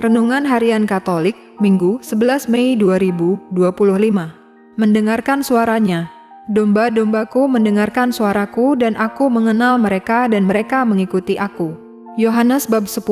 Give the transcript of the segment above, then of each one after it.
Renungan Harian Katolik, Minggu 11 Mei 2025. Mendengarkan suaranya. Domba-dombaku mendengarkan suaraku dan aku mengenal mereka dan mereka mengikuti aku. Yohanes bab 10,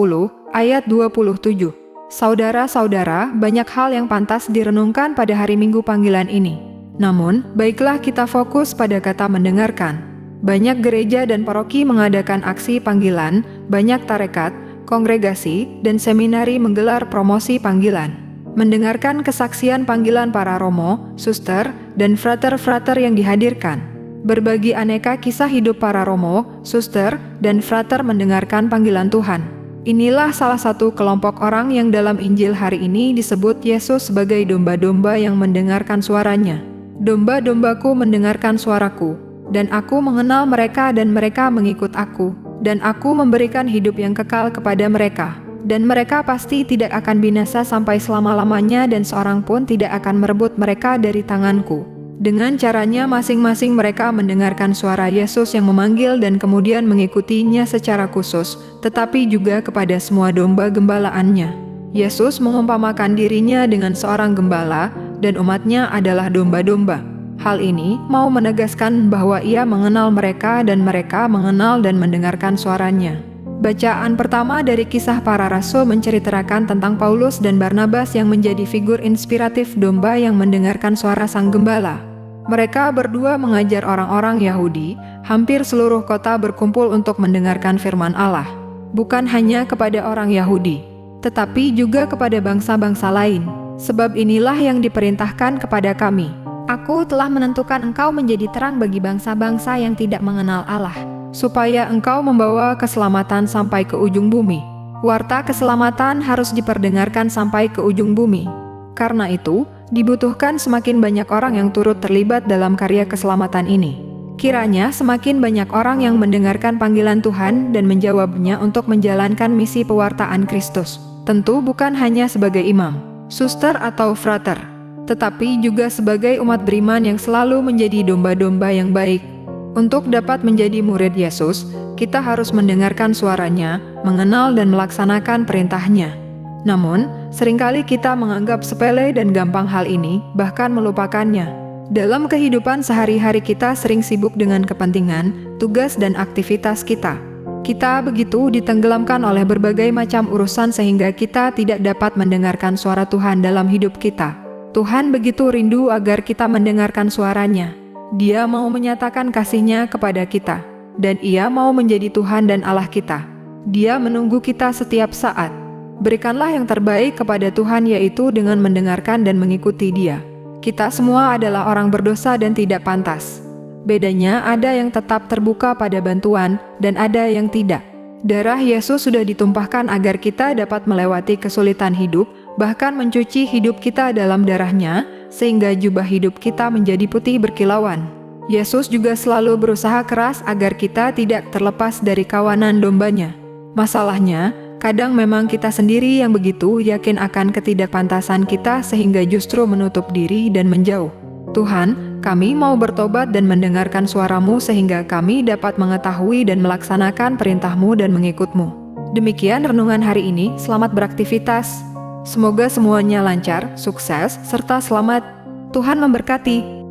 ayat 27. Saudara-saudara, banyak hal yang pantas direnungkan pada hari Minggu panggilan ini. Namun, baiklah kita fokus pada kata mendengarkan. Banyak gereja dan paroki mengadakan aksi panggilan, banyak tarekat, kongregasi, dan seminari menggelar promosi panggilan. Mendengarkan kesaksian panggilan para romo, suster, dan frater-frater yang dihadirkan. Berbagi aneka kisah hidup para romo, suster, dan frater mendengarkan panggilan Tuhan. Inilah salah satu kelompok orang yang dalam Injil hari ini disebut Yesus sebagai domba-domba yang mendengarkan suaranya. Domba-dombaku mendengarkan suaraku, dan aku mengenal mereka dan mereka mengikut aku. Dan aku memberikan hidup yang kekal kepada mereka. Dan mereka pasti tidak akan binasa sampai selama-lamanya dan seorang pun tidak akan merebut mereka dari tanganku. Dengan caranya masing-masing mereka mendengarkan suara Yesus yang memanggil dan kemudian mengikutinya secara khusus, tetapi juga kepada semua domba gembalaannya. Yesus mengumpamakan dirinya dengan seorang gembala dan umatnya adalah domba-domba. Hal ini mau menegaskan bahwa ia mengenal mereka dan mereka mengenal dan mendengarkan suaranya. Bacaan pertama dari Kisah Para Rasul menceritakan tentang Paulus dan Barnabas yang menjadi figur inspiratif domba yang mendengarkan suara sang gembala. Mereka berdua mengajar orang-orang Yahudi, hampir seluruh kota berkumpul untuk mendengarkan firman Allah. Bukan hanya kepada orang Yahudi, tetapi juga kepada bangsa-bangsa lain. Sebab inilah yang diperintahkan kepada kami. Aku telah menentukan engkau menjadi terang bagi bangsa-bangsa yang tidak mengenal Allah, supaya engkau membawa keselamatan sampai ke ujung bumi. Warta keselamatan harus diperdengarkan sampai ke ujung bumi. Karena itu, dibutuhkan semakin banyak orang yang turut terlibat dalam karya keselamatan ini. Kiranya semakin banyak orang yang mendengarkan panggilan Tuhan dan menjawabnya untuk menjalankan misi pewartaan Kristus. Tentu bukan hanya sebagai imam, suster atau frater, tetapi juga sebagai umat beriman yang selalu menjadi domba-domba yang baik. Untuk dapat menjadi murid Yesus, kita harus mendengarkan suaranya, mengenal dan melaksanakan perintahnya. Namun, seringkali kita menganggap sepele dan gampang hal ini, bahkan melupakannya. Dalam kehidupan sehari-hari kita sering sibuk dengan kepentingan, tugas dan aktivitas kita. Kita begitu ditenggelamkan oleh berbagai macam urusan sehingga kita tidak dapat mendengarkan suara Tuhan dalam hidup kita. Tuhan begitu rindu agar kita mendengarkan suaranya. Dia mau menyatakan kasih-Nya kepada kita, dan Ia mau menjadi Tuhan dan Allah kita. Dia menunggu kita setiap saat. Berikanlah yang terbaik kepada Tuhan, yaitu dengan mendengarkan dan mengikuti Dia. Kita semua adalah orang berdosa dan tidak pantas. Bedanya ada yang tetap terbuka pada bantuan, dan ada yang tidak. Darah Yesus sudah ditumpahkan agar kita dapat melewati kesulitan hidup, bahkan mencuci hidup kita dalam darah-Nya, sehingga jubah hidup kita menjadi putih berkilauan. Yesus juga selalu berusaha keras agar kita tidak terlepas dari kawanan domba-Nya. Masalahnya, kadang memang kita sendiri yang begitu yakin akan ketidakpantasan kita sehingga justru menutup diri dan menjauh. Tuhan, kami mau bertobat dan mendengarkan suara-Mu sehingga kami dapat mengetahui dan melaksanakan perintah-Mu dan mengikut-Mu. Demikian renungan hari ini, selamat beraktivitas. Semoga semuanya lancar, sukses, serta selamat. Tuhan memberkati.